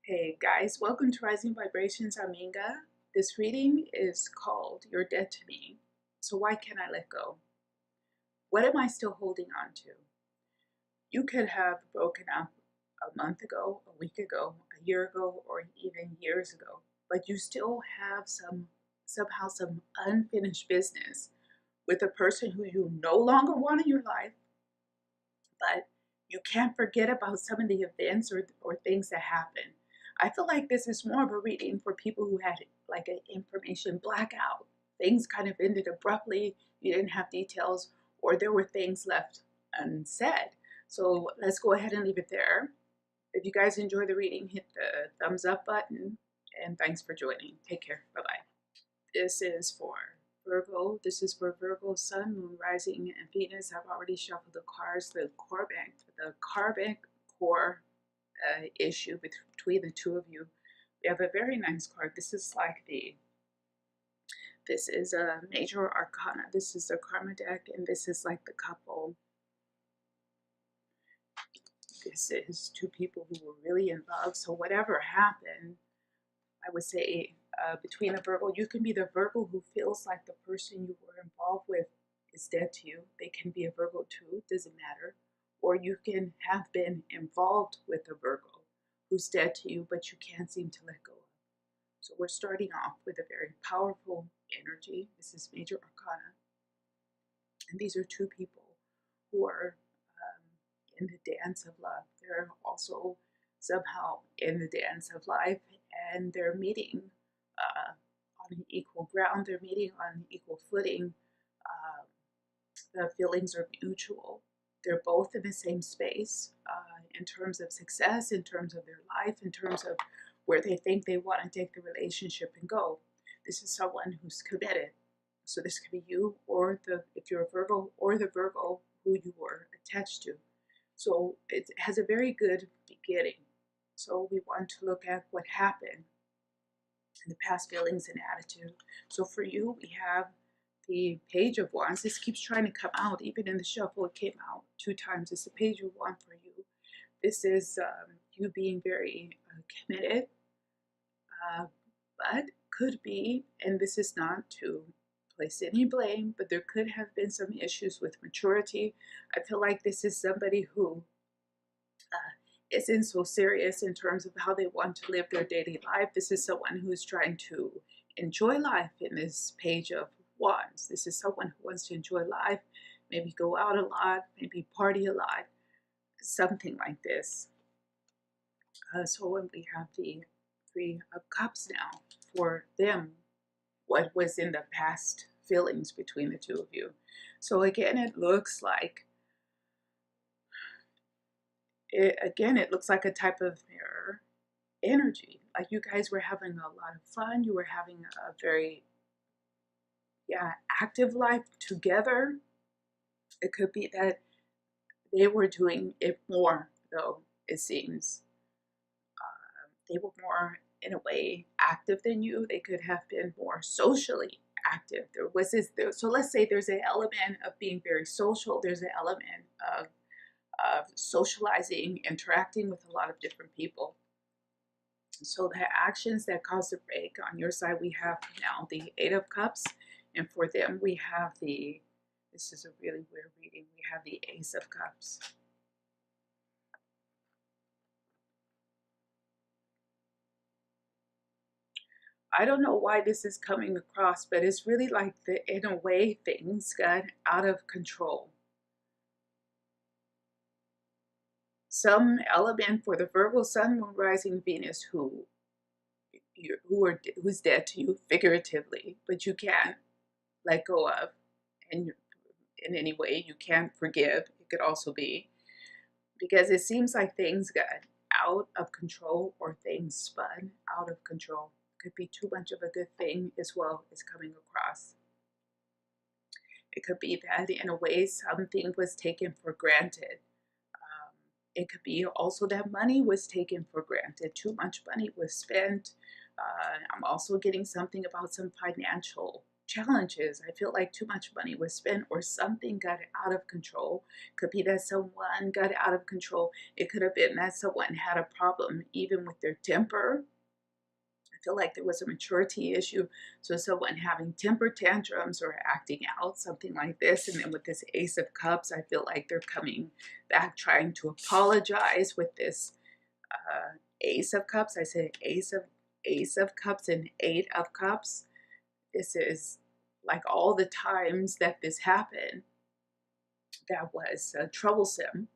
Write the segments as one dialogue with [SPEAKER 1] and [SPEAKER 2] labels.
[SPEAKER 1] Hey guys, welcome to Rising Vibrations. I'm Inga. This reading is called You're Dead to Me. So why can't I let go? What am I still holding on to? You could have broken up a month ago, a week ago, a year ago, or even years ago, but you still have somehow some unfinished business with a person who you no longer want in your life, but you can't forget about some of the events or things that happen. I feel like this is more of a reading for people who had like an information blackout. Things kind of ended abruptly, you didn't have details, or there were things left unsaid. So let's go ahead and leave it there. If you guys enjoy the reading, hit the thumbs up button, and thanks for joining. Take care. Bye-bye. This is for Virgo. This is for Virgo, Sun, Moon, Rising, and Venus. I've already shuffled the cards. The karmic core issue between the two of you. We have a very nice card. This is a major arcana. This is the karma deck, and this is like the couple. This is two people who were really in love. So whatever happened, I would say between a Virgo, you can be the Virgo who feels like the person you were involved with is dead to you. They can be a Virgo too, doesn't matter. Or you can have been involved with a Virgo who's dead to you, but you can't seem to let go of. So we're starting off with a very powerful energy. This is major arcana. And these are two people who are in the dance of love. They're also somehow in the dance of life, and they're meeting on an equal ground. They're meeting on equal footing. The feelings are mutual. They're both in the same space in terms of success, in terms of their life, in terms of where they think they want to take the relationship and go. This is someone who's committed. So this could be you, or if you're a Virgo, or the Virgo who you were attached to. So it has a very good beginning. So we want to look at what happened in the past, feelings and attitude. So for you, we have the Page of Wands. This keeps trying to come out. Even in the shuffle, it came out 2 times. It's the Page of Wands for you. This is you being very committed, but could be, and this is not to place any blame, but there could have been some issues with maturity. I feel like this is somebody who isn't so serious in terms of how they want to live their daily life. This is someone who's trying to enjoy life in this Page of Wands. This is someone who wants to enjoy life, maybe go out a lot, maybe party a lot, something like this. So when we have the Three of Cups now, for them, what was in the past feelings between the two of you. So again, it looks like it looks like a type of mirror energy. Like you guys were having a lot of fun. You were having a very active life together. It could be that they were doing it more, though, it seems. They were more, in a way, active than you. They could have been more socially active. There was this, so let's say there's an element of being very social. There's an element of socializing, interacting with a lot of different people. So the actions that cause the break, on your side, we have now the Eight of Cups. And for them, we have this is a really weird reading, we have the Ace of Cups. I don't know why this is coming across, but it's really like in a way, things got out of control. Some element for the Virgo, Sun, Moon, Rising, Venus, who's dead to you figuratively, but you can't let go of, and in any way you can't forgive. It could also be because it seems like things got out of control, or things spun out of control. Could be too much of a good thing as well as coming across. It could be that in a way something was taken for granted. It could be also that money was taken for granted. Too much money was spent. I'm also getting something about some financial challenges. I feel like too much money was spent or something got out of control. Could be that someone got out of control. It could have been that someone had a problem even with their temper. I feel like there was a maturity issue. So someone having temper tantrums or acting out, something like this. And then with this Ace of Cups, I feel like they're coming back trying to apologize with this Ace of Cups. I said Ace of Cups and Eight of Cups. This is like all the times that this happened that was troublesome,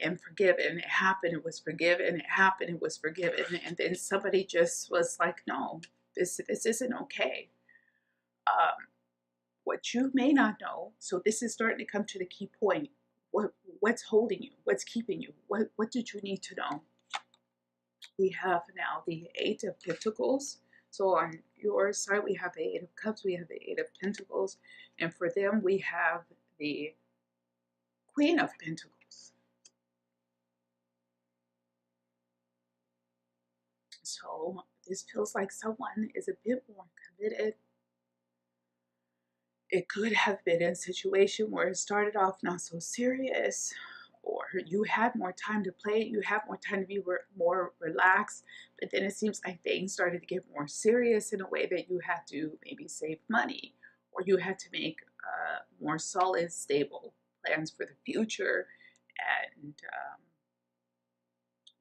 [SPEAKER 1] and forgiven. It happened, it was forgiven, it happened, it was forgiven. And then somebody just was like, no, this isn't okay. Um, what you may not know, so this is starting to come to the key point. What's holding you? What's keeping you? What did you need to know? We have now the Eight of Pentacles. So on your side, we have the Eight of Cups, we have the Eight of Pentacles, and for them, we have the Queen of Pentacles. So this feels like someone is a bit more committed. It could have been a situation where it started off not so serious, or you had more time to play, you had more time to be more relaxed, but then it seems like things started to get more serious in a way that you had to maybe save money, or you had to make more solid, stable plans for the future. And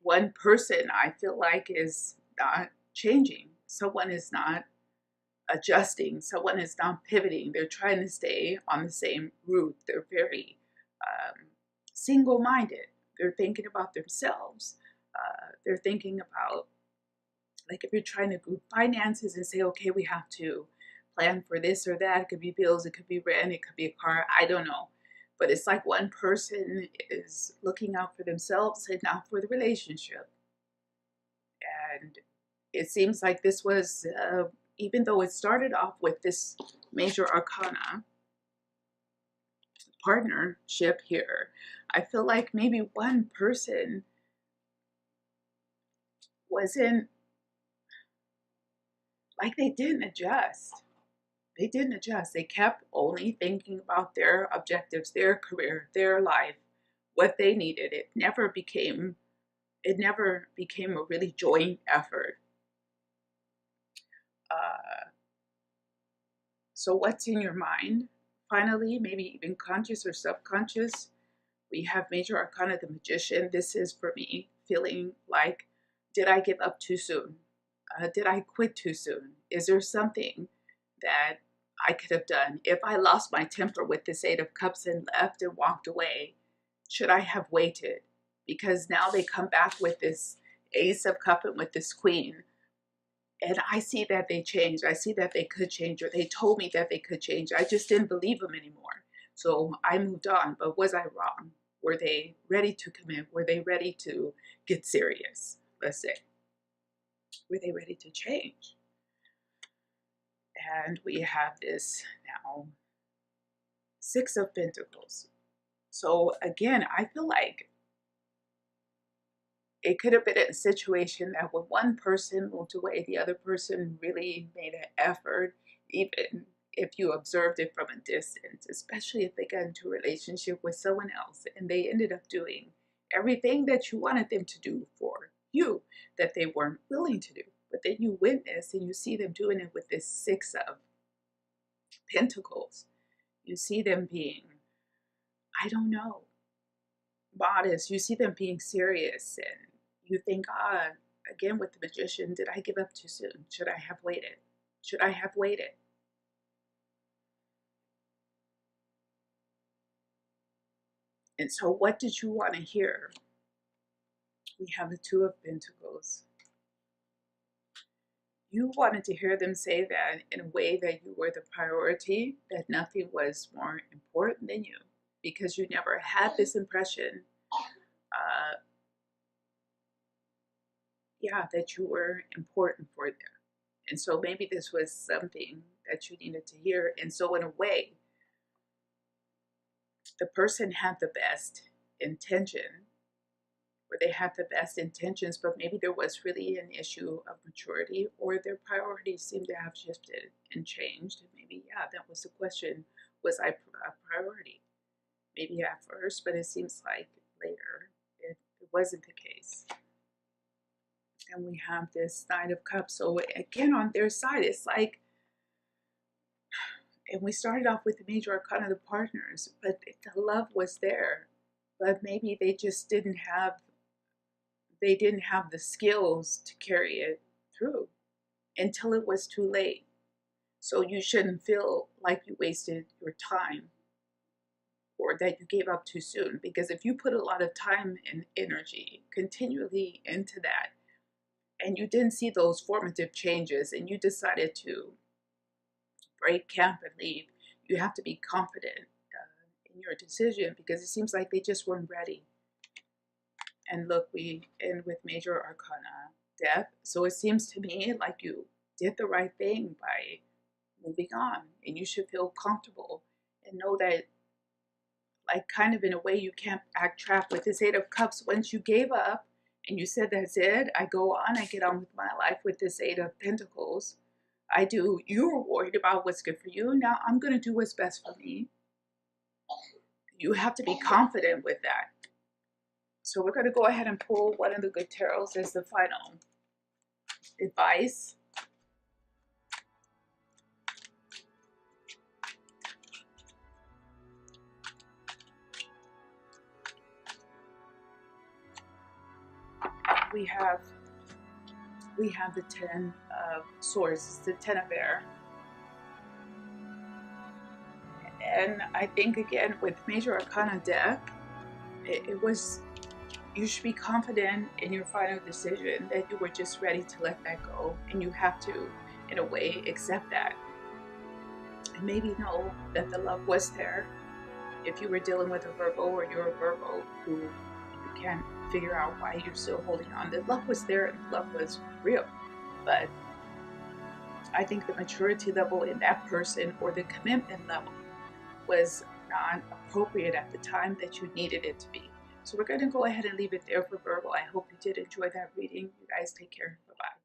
[SPEAKER 1] one person I feel like is not changing. Someone is not adjusting. Someone is not pivoting. They're trying to stay on the same route. They're very single-minded. They're thinking about themselves. They're thinking about, like, if you're trying to group finances and say, okay, we have to plan for this or that. It could be bills, it could be rent, it could be a car. I don't know. But it's like one person is looking out for themselves and not for the relationship. And it seems like this was, even though it started off with this major arcana partnership here, I feel like maybe one person wasn't, like, they didn't adjust. They didn't adjust. They kept only thinking about their objectives, their career, their life, what they needed. It never became a really joint effort. So what's in your mind? Finally, maybe even conscious or subconscious, we have major arcana, the Magician. This is for me feeling like, did I give up too soon? Did I quit too soon? Is there something that I could have done? If I lost my temper with this Eight of Cups and left and walked away, should I have waited? Because now they come back with this Ace of Cups and with this Queen. And I see that they changed. I see that they could change, or they told me that they could change. I just didn't believe them anymore. So I moved on. But was I wrong? Were they ready to commit? Were they ready to get serious? Let's say. Were they ready to change? And we have this now Six of Pentacles. So again, I feel like it could have been a situation that when one person moved away, the other person really made an effort, even if you observed it from a distance, especially if they got into a relationship with someone else and they ended up doing everything that you wanted them to do for you that they weren't willing to do. But then you witness and you see them doing it with this Six of Pentacles. You see them being, I don't know, modest. You see them being serious, and you think, again with the Magician, did I give up too soon? Should I have waited? Should I have waited? And so what did you want to hear? We have the Two of Pentacles. You wanted to hear them say that in a way that you were the priority, that nothing was more important than you, because you never had this impression, that you were important for them. And so maybe this was something that you needed to hear. And so in a way, the person had the best intention, or they had the best intentions, but maybe there was really an issue of maturity, or their priorities seem to have shifted and changed. And maybe, yeah, that was the question. Was I a priority? Maybe at first, but it seems like later it wasn't the case. And we have this Nine of Cups. So again, on their side, it's like, and we started off with the major arcana, the partners, but the love was there. But maybe they just didn't have the skills to carry it through until it was too late. So you shouldn't feel like you wasted your time or that you gave up too soon, because if you put a lot of time and energy continually into that and you didn't see those formative changes and you decided to break camp and leave, you have to be confident in your decision, because it seems like they just weren't ready. And look, we end with major arcana, death. So it seems to me like you did the right thing by moving on, and you should feel comfortable and know that, like, kind of in a way, you can't act trapped with this Eight of Cups. Once you gave up and you said, that's it, I go on, I get on with my life with this Eight of Pentacles. I do. You were worried about what's good for you. Now I'm going to do what's best for me. You have to be confident with that. So we're going to go ahead and pull one of the good tarots as the final advice. We have the Ten of Swords, the Ten of Air. And I think, again, with major arcana death, it was, you should be confident in your final decision that you were just ready to let that go, and you have to, in a way, accept that. And maybe know that the love was there. If you were dealing with a Virgo, or you're a Virgo who you can't figure out why you're still holding on, the love was there and the love was real. But I think the maturity level in that person, or the commitment level, was not appropriate at the time that you needed it to be. So we're going to go ahead and leave it there for Virgo. I hope you did enjoy that reading. You guys take care. Bye-bye.